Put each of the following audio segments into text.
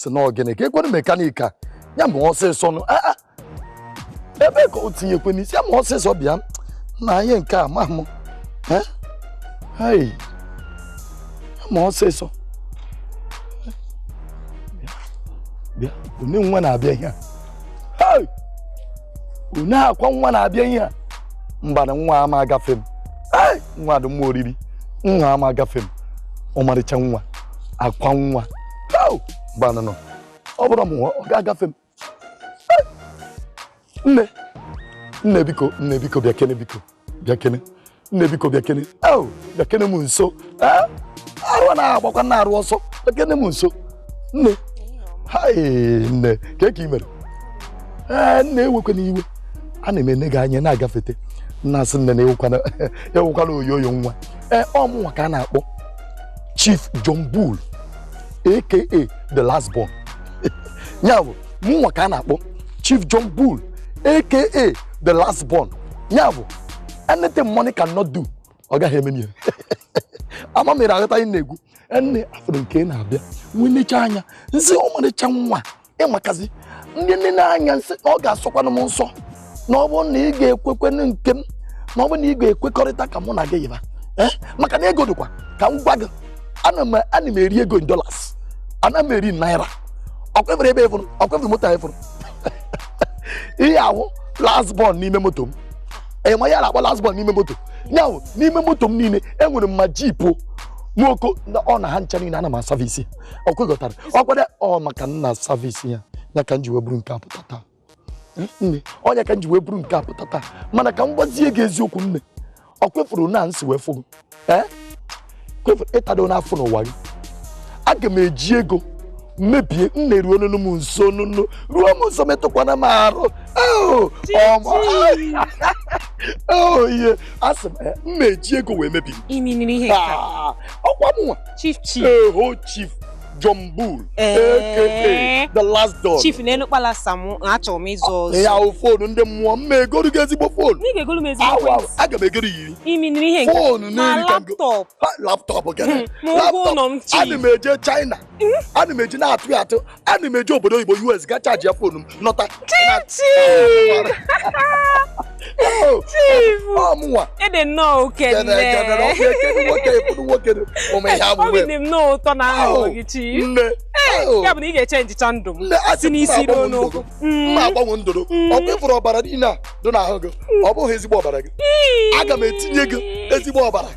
si na ogene ka ekwe mekanika ya ma ọsịsọ no ebe ka o tinye kwe n'isi ya ma ọsịsọ bịa na anyị nke a ma mụ hey ma ọsịsọ bịa one nwa na-abịa ihe hey one akwa nwa na-abịa ihe mbana nwa ama agafe m hey nwa dị mma oriri nwa ama agafe m ọmarịcha nwa akwa nwa mbana no ọ bụrụ m ọ ga-agafe m nne biko bịa kene biko bịa kene nne biko bịa kene bịa kene m nso arụ na-agbakwa na-arụ ọsọ bịa kene m nso nne nne ka ị mere nne ewekwa n'iwe ana m ene gị anya na-agafete nna asị nne na ewekwana oyoyo nwa ọmụnwa ka a na-akpọ Chief John Bull aka the last born ya bụ mụnwa ka a na-akpọ Chief John Bull aka the last born ya bụ anything money cannot do ọ gaghị eme n'ihe ama mere aghọta ihe na-egwu nne afụrụ nke na-abịa nwenecha anya nsị ọmarịcha nwa ịmakazi ndị nne na-anya nsị na ọ ga-asọkwanụ m nsọ na ọ bụrụ na ị ga-ekwekwenụ nke m na ọ bụrụ na ị ga-ekwekọrịta ka mụ na gị yiba maka na ego dịkwa ka m gwa gị ana m eri ego in dollars ana m eri naira ọkwefere ebe efuru ọkwefere moto efuru ihe ahụ last born n'ime moto m ma ya na-akpọ last born n'ime moto nyawo n'ime moto m niile enwere m ma jipo nwoko ọ na ha ncha niile ana m asavisi ọkwegọtara ọkwede maka nna savisi ya ka m ji wee buru nke apụta taa nne onye ka m ji wee buru nke apụta taa mana ka m gwazie gị eziokwu nne ọkwefuru na nsị wee fụgụ kwefuru ịtado n'afọ n'ụwa gị aga m eji ego mebie nna eruo n'onu m nso n'onu ruo m nso metụkwana m arụ ihe asị m mma eji ego wee mebi ọkwa mụnwa Chief John Bull aka the last dog Chief n'elu kpala samu achọrọ m ịzụ ọzọ ya fonu ndị mmụọ mma egoro gị ezigbo fonu ị ga-egolu m ezigbo aga m egoro yiri iminiri ihe nke fonu na laptop gana ana m eje China ana m eje na-atụ ya atụ ana m eje obodo oyibo US ga chaji ya fonu m nọta Chief ọmụnwa ede nnọọ okene obi m nnọọ ụtọ na ahụ gị Chief ya bụ na ị ga-echenjicha ndụ m si n'isi ruo n'okwu mma agbanwe ndụrụ ọ kwefuru ọbara niile a dị n'ahụ gị ọ bụghị ezigbo ọbara gị aga m etinye gị ezigbo ọbara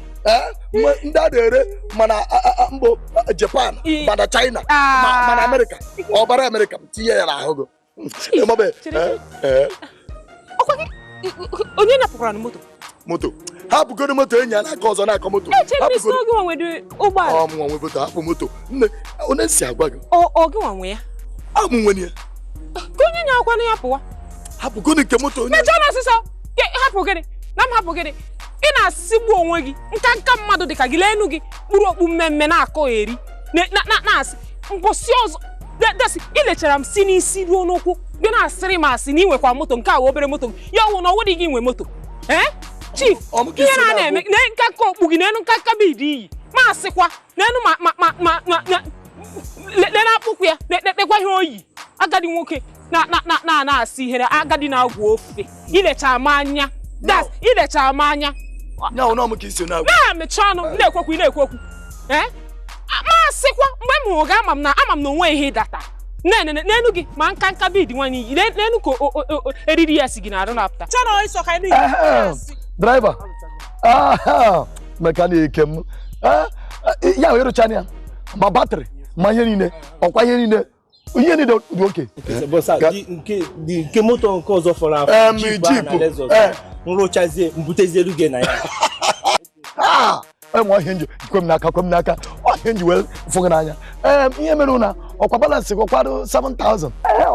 ndị a na-ere mana mbụ Japan mana China mana Amerịka ọbara Amerịka m tinye ya n'ahụ gị onye napụkwara moto hapụgoro moto enyi ya n'aka ọzọ na-akọ moto ọmụnwa nwe moto hapụ moto nne onye si agwa gị gị nwanwe ya amụ nwene ya ka onye na-akwanụ ya pụwa hapụgoro nke moto onye mejọ na ọsịsọ hapụ gịnị na m hapụ gịnị ị na-asịgbu onwe gị nka mmadụ dịka gị lenu gị kpụrụ okpu mmemme na-akọ eri na-asị mposi ọzọ desi ilechara m si n'isi ruo n'ụkwụ gị na-asịrị m asị na ị nwekwa moto nke a obere moto ya ọwụ na ọ dị gị nwe moto Chief ihe na-eme nka okpu gị n'enu nka bidi iyi ma asịkwa n'enu lele akpụkwu ya na-ekpekwa ihe oyi agadi nwoke na-asị ihere agadi na-agwụ ofufe ilecha m anya na-emechi ọnụ na-ekwekwu ma asịkwa mgbe m hụrụ gị ama m na onwe ihe data n'enu gị ma nka bidi nwanyị iyi n'enu ka eriri ya si gị na-arụ na-apụta driver mekanik m ya ịrụchana ya ma batrị ma ihe niile ọkwa ihe niile dị oke nke moto nke ọzọ fọrọ afọ nrụchazie mbutezie ruge na ya enwe ihe nji kwem n'aka ọhịa nji wee fụgị n'anya ihe mere na ọkwa balansị ọkwado 7,000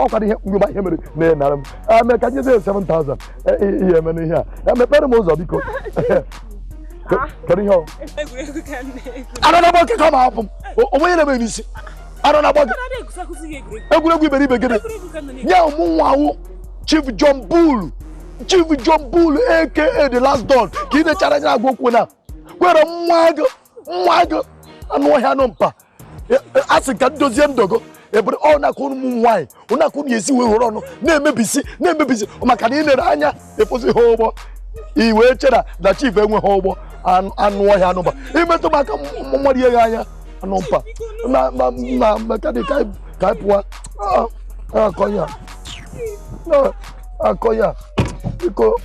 ọkwado ihe ngụba ihe mere na-enara m mee ka nyezie 7,000 ihe mere ihe a mepere m ụzọ biko kedu ihe anọ na gbọke ka ma hapụ m onwe na-eme n'isi anọ na gbọke egwuregwu iberibe gịnị nye ụmụ nwawu Chief John Bull aka the last don ka ị na-echara anya agwa okwu na kwere nwa gị anụ ọhịa anụ mpa asị ka dozie ndogo ebere ọ na-akụ ụmụ nwaanyị ọ na-akụ na-esi wee hụrụ ọnụ na-emebisi maka na ị lere anya ekwụsị ha ụgbọ i wee chere na chief enweghị ụgbọ anụ ọhịa anụba imetụ maka mmadụ ihe anya anụ mpa na mekanik ka pụọ akọ ya biko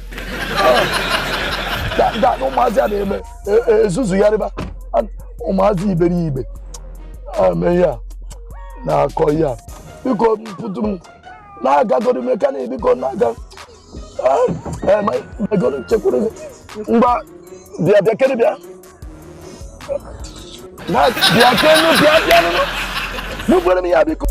da ụmụazị a na-eme ezuzu ya rịba ụmụazị iberibe ame ya na-akọ ya biko pụtụ m na-agagoro mekanik biko na-aga megoro chekwuru ngwa bịa kene bịa bịa kene bịa n'ụgbere m ya biko